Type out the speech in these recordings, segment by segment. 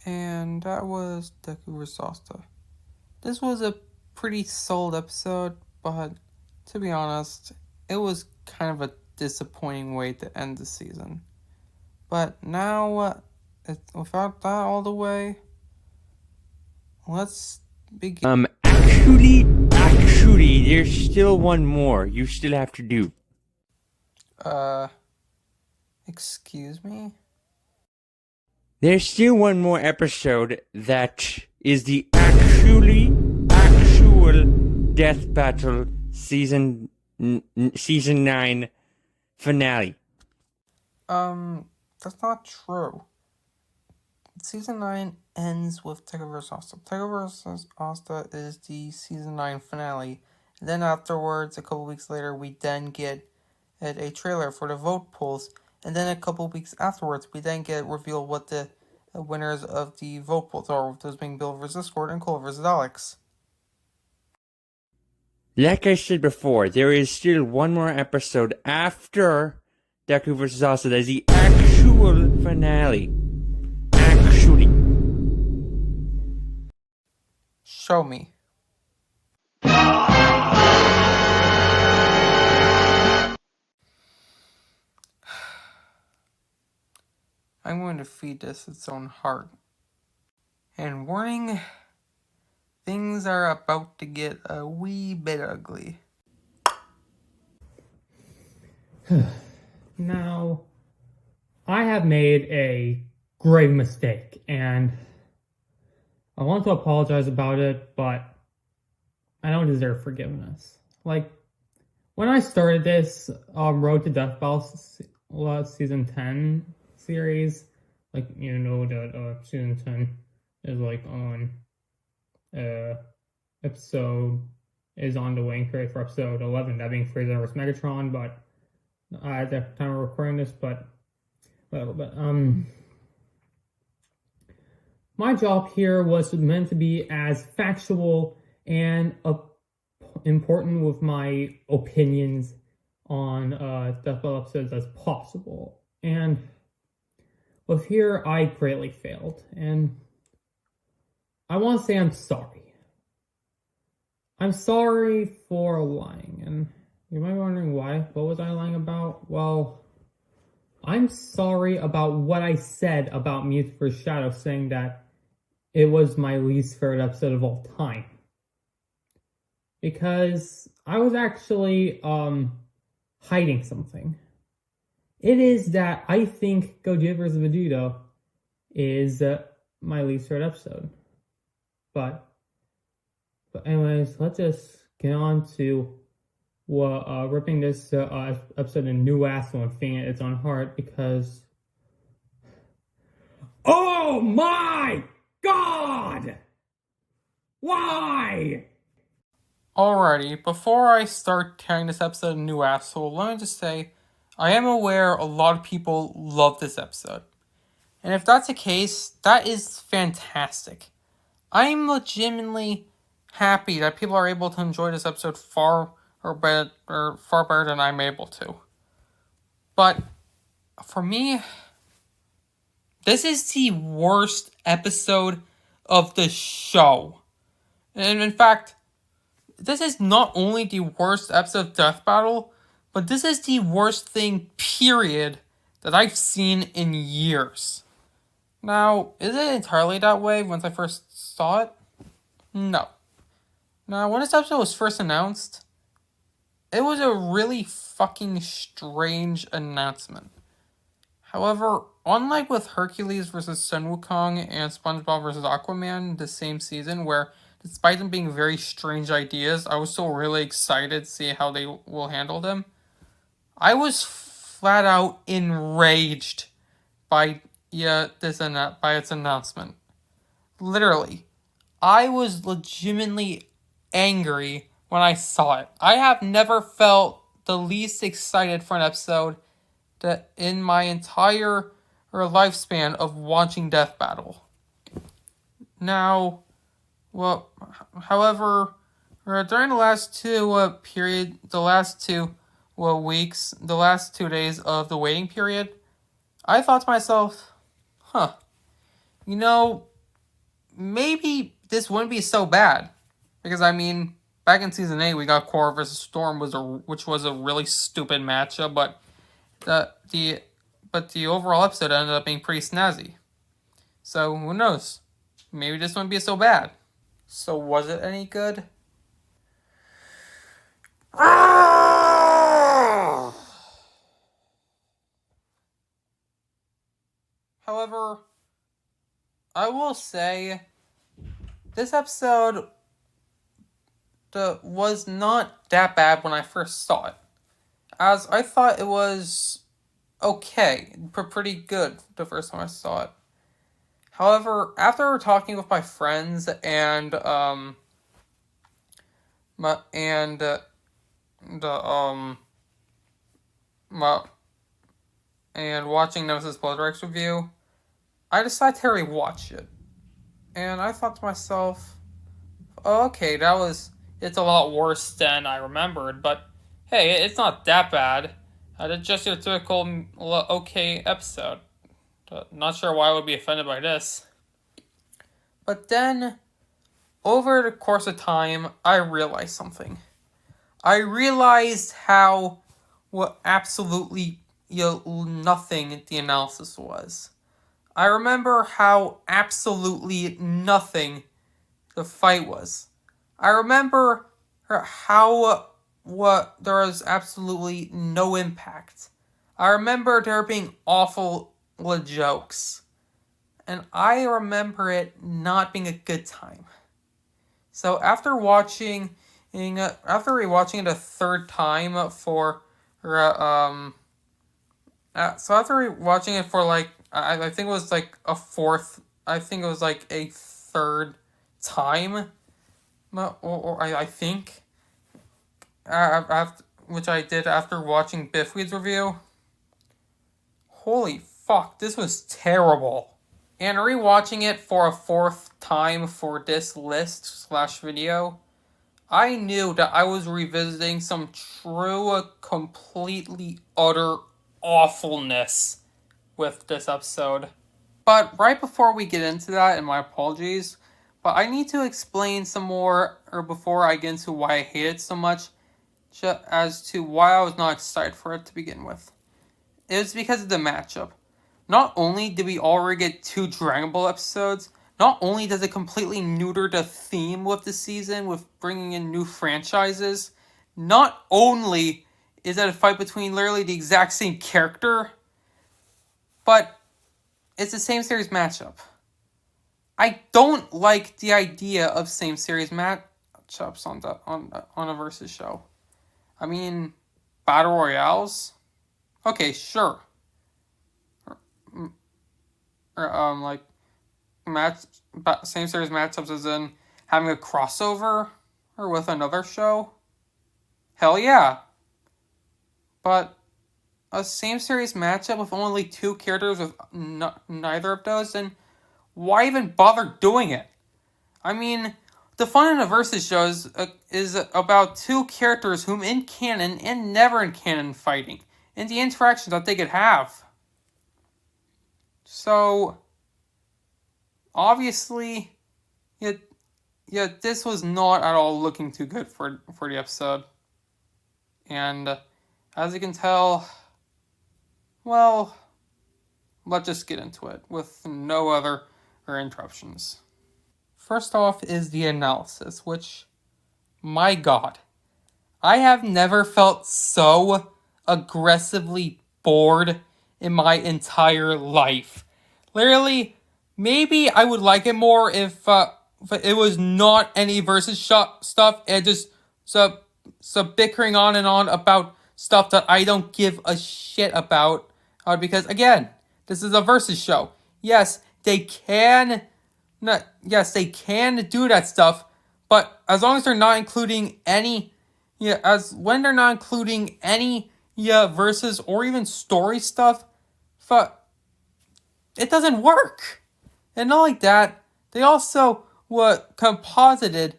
And that was Deku vs. Asta. This was a pretty solid episode, but to be honest, it was kind of a disappointing way to end the season. But now, without that all the way, let's begin. Actually, there's still one more you still have to do. Excuse me? There's still one more episode that is the actual Death Battle season 9 finale. That's not true. Season 9 ends with Tekken vs. Asta. Tekken vs. Asta is the Season 9 finale. And then afterwards, a couple weeks later, we then get a trailer for the vote polls. And then a couple weeks afterwards, we then get revealed what the winners of the vote polls are, with those being Bill vs. Discord and Cole vs. Alex. Like I said before, there is still one more episode after Deku vs. Asta that is the actual finale. Actually. Show me. I'm going to feed this its own heart. And warning, things are about to get a wee bit ugly. Now, I have made a grave mistake, and I want to apologize about it, but I don't deserve forgiveness. Like, when I started this Road to Death Battle Season 10 series, like, you know that Season 10 is like on episode is on the waiting period for episode 11, that being Frieza vs. Megatron, but at the time of recording this, but whatever. But my job here was meant to be as factual and important with my opinions on Death Battle episodes as possible. And with here, I greatly failed, and I want to say I'm sorry. I'm sorry for lying, and you might be wondering why. What was I lying about? Well, I'm sorry about what I said about Mute for Shadow, saying that it was my least favorite episode of all time. Because I was actually hiding something. It is that I think Gogeta vs. Vegito is my least favorite episode. But anyways, let's just get on to ripping this episode a new asshole and feeding it its own heart, because oh my god! Why? Alrighty, before I start tearing this episode a new asshole, let me just say, I am aware a lot of people love this episode. And if that's the case, that is fantastic. I'm legitimately happy that people are able to enjoy this episode far better than I'm able to. But for me, this is the worst episode of the show. And in fact, this is not only the worst episode of Death Battle, but this is the worst thing, period, that I've seen in years. Now, is it entirely that way once I first saw it? No. Now, when this episode was first announced, it was a really fucking strange announcement. However, unlike with Hercules vs. Sun Wukong and SpongeBob vs. Aquaman the same season, where despite them being very strange ideas, I was still really excited to see how they will handle them. I was flat out enraged by its announcement. Literally, I was legitimately angry when I saw it. I have never felt the least excited for an episode that in my entire lifespan of watching Death Battle. Now, well, however, during the last two weeks, the last 2 days of the waiting period, I thought to myself, you know, maybe this wouldn't be so bad. Because, I mean, back in Season 8, we got Korra versus Storm, which was a really stupid matchup, but the overall episode ended up being pretty snazzy. So, who knows? Maybe this wouldn't be so bad. So, was it any good? However, I will say this episode was not that bad when I first saw it, as I thought it was okay, pretty good the first time I saw it. However, after talking with my friends and my and the my and watching Nemesis Bloodworks review, I decided to rewatch it, and I thought to myself, oh, okay, it's a lot worse than I remembered, but hey, it's not that bad. It's just your typical okay episode. Not sure why I would be offended by this. But then, over the course of time, I realized something. I realized what absolutely nothing the analysis was. I remember how absolutely nothing the fight was. I remember how there was absolutely no impact. I remember there being awful jokes. And I remember it not being a good time. So after rewatching it a third time so after rewatching it for like I think it was like a fourth. I think it was like a third time, I think, after, which I did after watching Biffweed's review. Holy fuck, this was terrible. And rewatching it for a fourth time for this list/video, I knew that I was revisiting some true, completely utter awfulness with this episode. But right before we get into that, and my apologies, but I need to explain some more, or before I get into why I hate it so much, as to why I was not excited for it to begin with. It was because of the matchup. Not only did we already get 2 Dragon Ball episodes, not only does it completely neuter the theme with the season with bringing in new franchises, not only is it a fight between literally the exact same character, but it's the same series matchup. I don't like the idea of same series matchups on a versus show. I mean, battle royales? Okay, sure. Like same series matchups as in having a crossover or with another show. Hell yeah. But a same series matchup with only 2 characters with neither of those, then why even bother doing it? I mean, the fun in a versus show is about 2 characters whom in canon and never in canon fighting, and the interactions that they could have. So, obviously, this was not at all looking too good for the episode. And as you can tell, well, let's just get into it with no other interruptions. First off is the analysis, which, my god, I have never felt so aggressively bored in my entire life. Literally, maybe I would like it more if it was not any versus stuff and just so bickering on and on about stuff that I don't give a shit about. Because again, this is a versus show. Yes, they can do that stuff, but as long as they're not including any versus or even story stuff, it doesn't work. And not like that, they also composited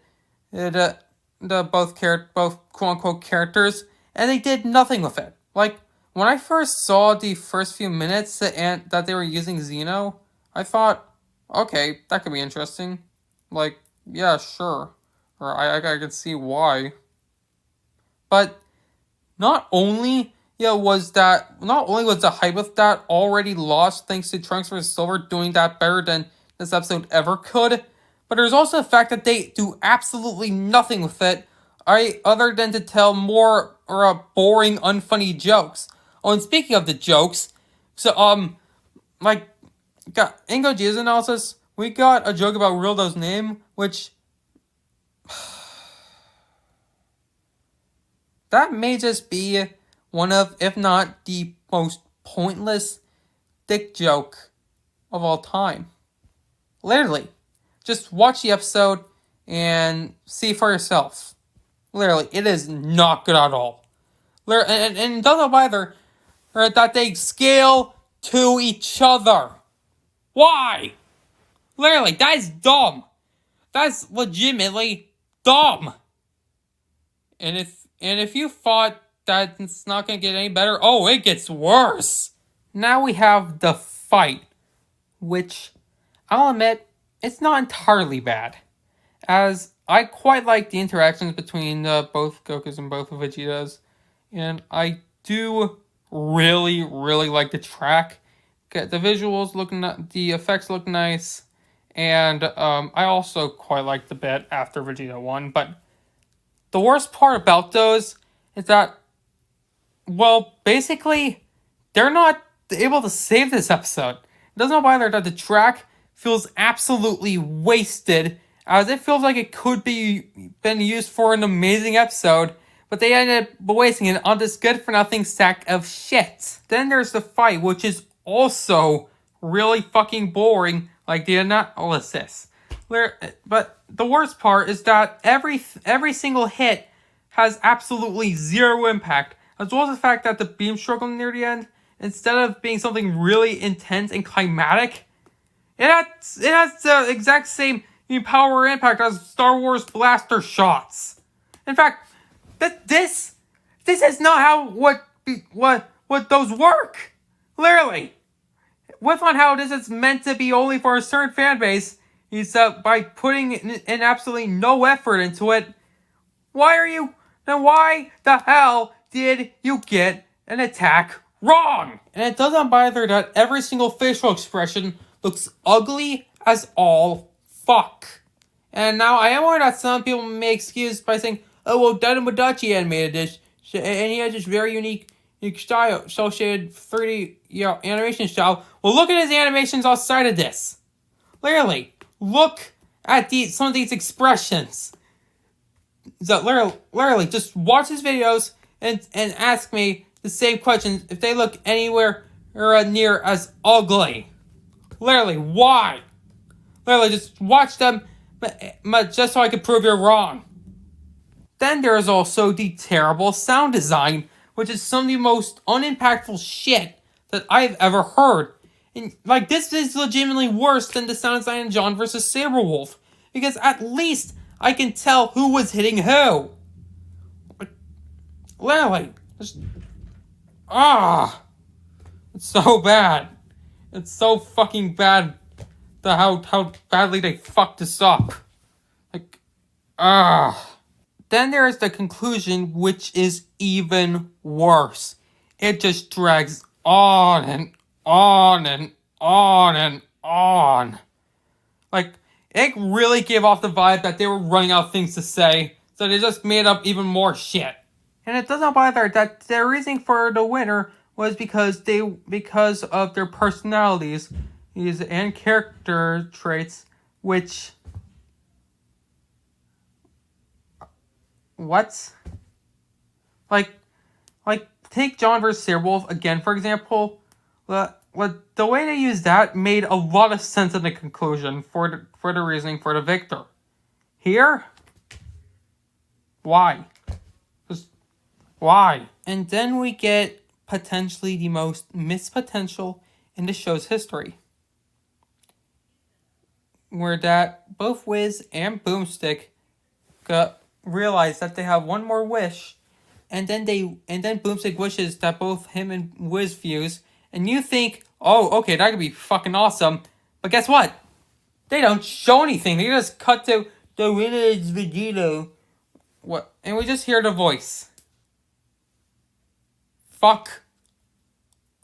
the both quote unquote characters, and they did nothing with it. Like when I first saw the first few minutes and that they were using Xeno, I thought, Okay, that could be interesting. Like, yeah, sure. Or I can see why. But not only was the hype of that already lost thanks to Trunks vs. Silver doing that better than this episode ever could, but there's also the fact that they do absolutely nothing with it, other than to tell more boring, unfunny jokes. Oh, and speaking of the jokes, so like, got in Gogeta's analysis, we got a joke about Rildo's name, which that may just be one of, if not the most pointless dick joke of all time. Literally. Just watch the episode and see for yourself. Literally, it is not good at all. And it doesn't bother that they scale to each other. Why? Literally, that's dumb. That's legitimately dumb. And if you thought that it's not gonna get any better, oh, it gets worse. Now we have the fight, which I'll admit it's not entirely bad, as I quite like the interactions between both Gokus and both Vegetas, and I do really like the track. The visuals look, the effects look nice, and I also quite like the bit after Vegeta won. But the worst part about those is that, well, basically, they're not able to save this episode. It doesn't bother that the track feels absolutely wasted, as it feels like it could be been used for an amazing episode, but they ended up wasting it on this good-for-nothing sack of shit. Then there's the fight, which is also really fucking boring, like the analysis. But the worst part is that every single hit has absolutely zero impact, as well as the fact that the beam struggle near the end, instead of being something really intense and climatic, it has the exact same power impact as Star Wars blaster shots. In fact, this is not how what those work. Literally, with on how this is meant to be only for a certain fan base, is by putting in absolutely no effort into it. Why the hell did you get an attack wrong? And it doesn't bother that every single facial expression looks ugly as all fuck. And now I am aware that some people may excuse by saying, oh, well, Dynamadachi animated this, and he has this very unique style, associated 3D animation style. Well, look at his animations outside of this. Literally, look at some of these expressions. So literally, just watch his videos and ask me the same questions if they look anywhere near as ugly. Literally, why? Literally, just watch them, just so I can prove you're wrong. Then there is also the terrible sound design, which is some of the most unimpactful shit that I've ever heard. And like, this is legitimately worse than the sound design in John vs. Saberwolf, because at least I can tell who was hitting who. Literally, just it's so bad. It's so fucking bad. How badly they fucked this up. Like, Then there is the conclusion, which is even worse. It just drags on and on and on and on. Like, it really gave off the vibe that they were running out of things to say, so they just made up even more shit. And it doesn't bother that their reasoning for the winner was because of their personalities and character traits, which... What? Like, take John vs. Saberwolf again, for example. The way they used that made a lot of sense in the conclusion for the reasoning for the victor. Here? Why? Just, why? And then we get potentially the most missed potential in the show's history. Where that both Wiz and Boomstick realize that they have one more wish, and then Boomstick wishes that both him and Wiz fuse, and you think, oh, okay, that could be fucking awesome, but guess what? They don't show anything. They just cut to the winner is vegito. What? And we just hear the voice. Fuck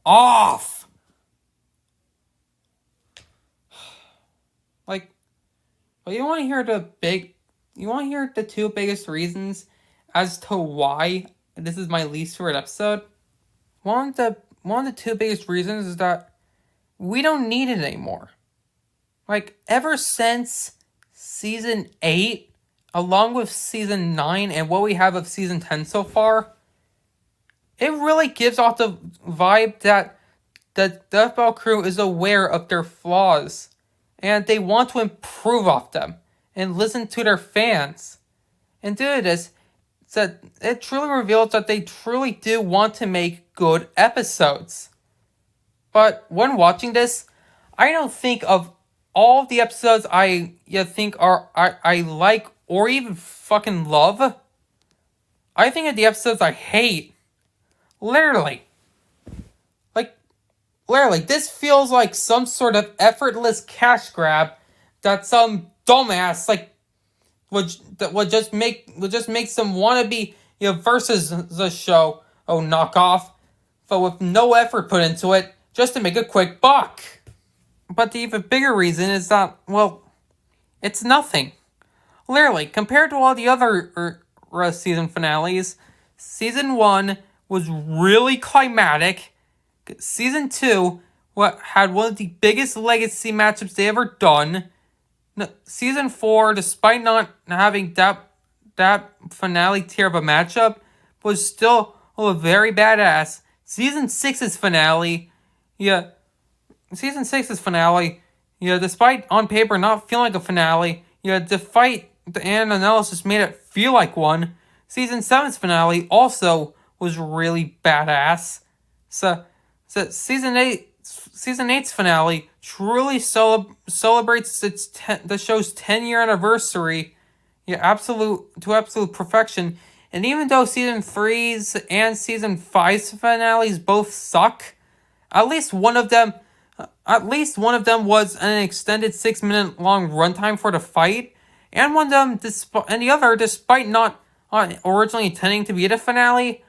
off. Like, but you want to hear the two biggest reasons as to why this is my least favorite episode? One of the two biggest reasons is that we don't need it anymore. Like, ever since season 8, along with season 9 and what we have of season 10 so far, it really gives off the vibe that the Death Bell crew is aware of their flaws and they want to improve off them and listen to their fans. And do this, that it truly reveals that they truly do want to make good episodes. But when watching this, I don't think of all of the episodes I like or even fucking love. I think of the episodes I hate. Literally. Literally, this feels like some sort of effortless cash grab that some dumbass would just make some wannabe versus the show knockoff, but with no effort put into it just to make a quick buck. But the even bigger reason is that, well, it's nothing. Literally, compared to all the other season finales, season 1 was really climatic. Season 2 had one of the biggest legacy matchups they ever done. Season 4, despite not having that finale tier of a matchup, was still very badass. Season 6's finale, despite on paper not feeling like a finale, despite the analysis made it feel like one. Season 7's finale also was really badass. So season 8's finale truly celebrates the show's 10-year anniversary, to absolute perfection. And even though season 3's and season 5's finales both suck, at least one of them was an extended 6-minute long runtime for the fight, and the other, despite not originally intending to be the finale,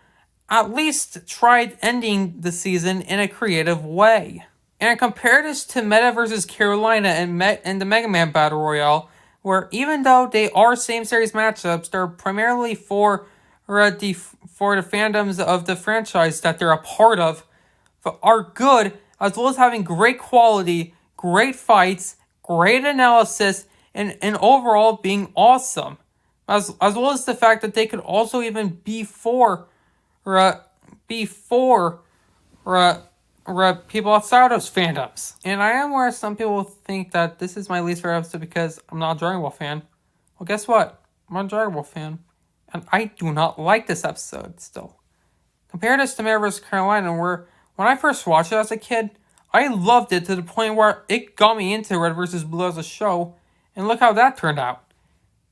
at least tried ending the season in a creative way. And compare this to Meta vs. Carolina and the Mega Man Battle Royale, where even though they are same series matchups, they're primarily for the fandoms of the franchise that they're a part of, but are good, as well as having great quality, great fights, great analysis, and overall being awesome. As well as the fact that they could also even be for people outside of those fandoms. And I am aware some people think that this is my least favorite episode because I'm not a Dragon Ball fan. Well, guess what? I'm a Dragon Ball fan. And I do not like this episode still. Compare this to Meta vs. Carolina, where when I first watched it as a kid, I loved it to the point where it got me into Red vs. Blue as a show. And look how that turned out.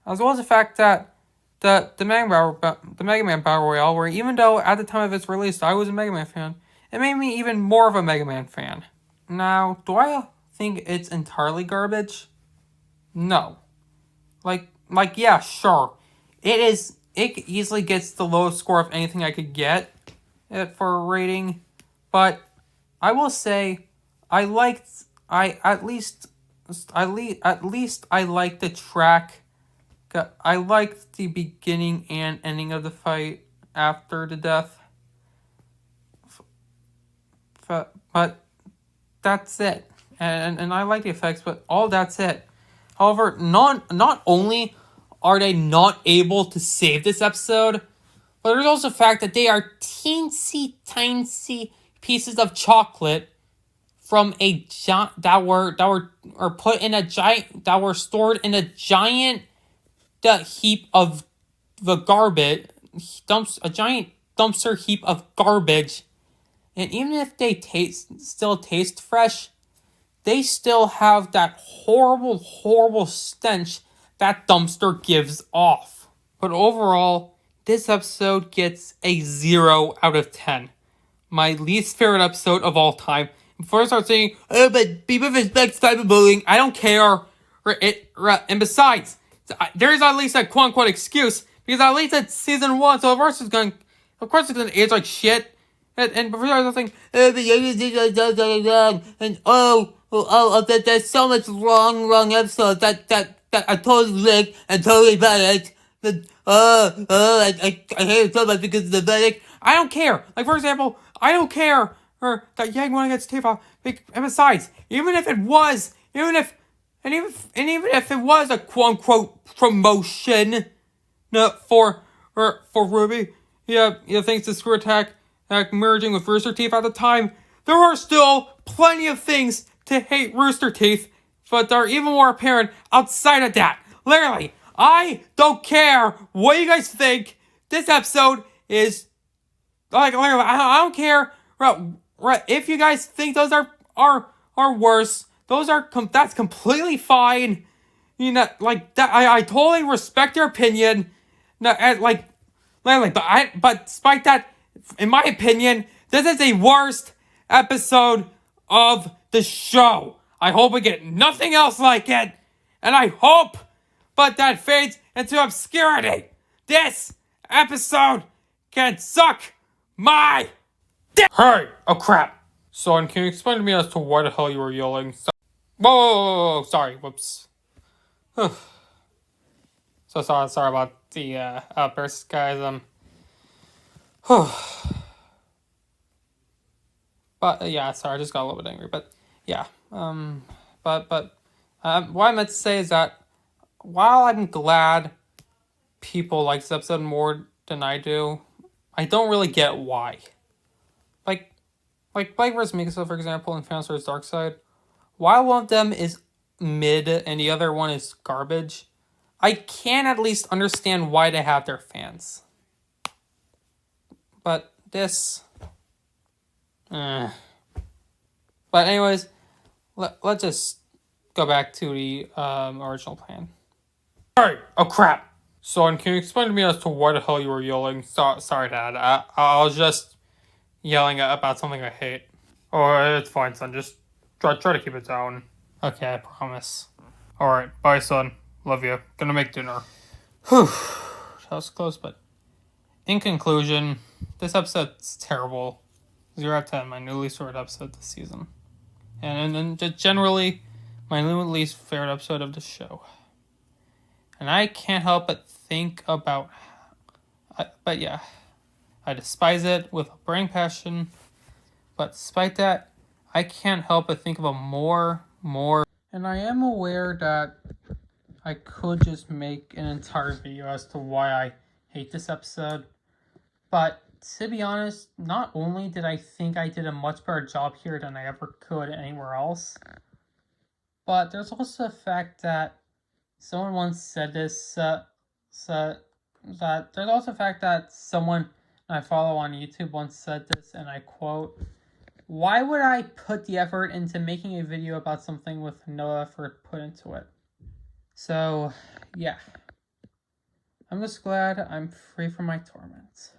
As well as the fact that the Mega Man Battle Royale, where even though at the time of its release I was a Mega Man fan, it made me even more of a Mega Man fan. Now, do I think it's entirely garbage? No. Yeah, sure. It easily gets the lowest score of anything I could get for a rating, but I will say I at least I liked the track. I liked the beginning and ending of the fight after the death. But that's it. And I like the effects, but all that's it. However, not only are they not able to save this episode, but there's also the fact that they are teensy tiny pieces of chocolate from that were stored in a giant heap of the garbage, a giant dumpster heap of garbage. And even if they still taste fresh, they still have that horrible, horrible stench that dumpster gives off. But overall, this episode gets a 0 out of 10. My least favorite episode of all time. Before I start saying, oh, but people respect cyberbullying, I don't care. And besides, there is at least a quote unquote excuse because at least it's season 1, so of course it's going to age like shit. And before I was thinking, and there's so much wrong episodes that I totally licked and totally bad. I hate it so much because of the Vedic. I don't care. Like, for example, I don't care that Yang want to get tape off. And besides, even if it was a quote unquote promotion for Ruby, thanks to Screw Attack merging with Rooster Teeth at the time, there are still plenty of things to hate Rooster Teeth, but they're even more apparent outside of that. Literally, I don't care what you guys think. This episode is literally, I don't care. Right, if you guys think those are worse, that's completely fine. Like that. I totally respect your opinion. No, literally, but despite that, in my opinion, this is the worst episode of the show. I hope we get nothing else like it, and I hope, but that fades into obscurity. This episode can suck my dick. Hey, oh crap. Son, can you explain to me as to why the hell you were yelling? Whoa, sorry, whoops. So sorry about the outburst, guys. But yeah, sorry, I just got a little bit angry. But yeah, what I meant to say is that while I'm glad people like this episode more than I do, I don't really get why. Like Blake vs. Mikasa, for example, in Phantom Sword's Dark Side, while one of them is mid and the other one is garbage, I can at least understand why they have their fans. But this... But anyways, let's just go back to the original plan. Hey, oh crap. Son, can you explain to me as to why the hell you were yelling? Sorry, Dad. I was just yelling about something I hate. Oh, it's fine, son. Just try to keep it down. Okay, I promise. Alright, bye, son. Love you. Gonna make dinner. Whew. That was close, but... In conclusion, this episode's terrible. 0 out of 10, my new least favorite episode this season. And just generally, my new least favorite episode of the show. And I can't help but think about... But yeah, I despise it with a burning passion. But despite that, I can't help but think of a more... And I am aware that I could just make an entire video as to why I hate this episode. But to be honest, not only did I think I did a much better job here than I ever could anywhere else, but there's also the fact that someone once said this, that there's also the fact that someone I follow on YouTube once said this, and I quote, "Why would I put the effort into making a video about something with no effort put into it?" So, yeah. I'm just glad I'm free from my torment.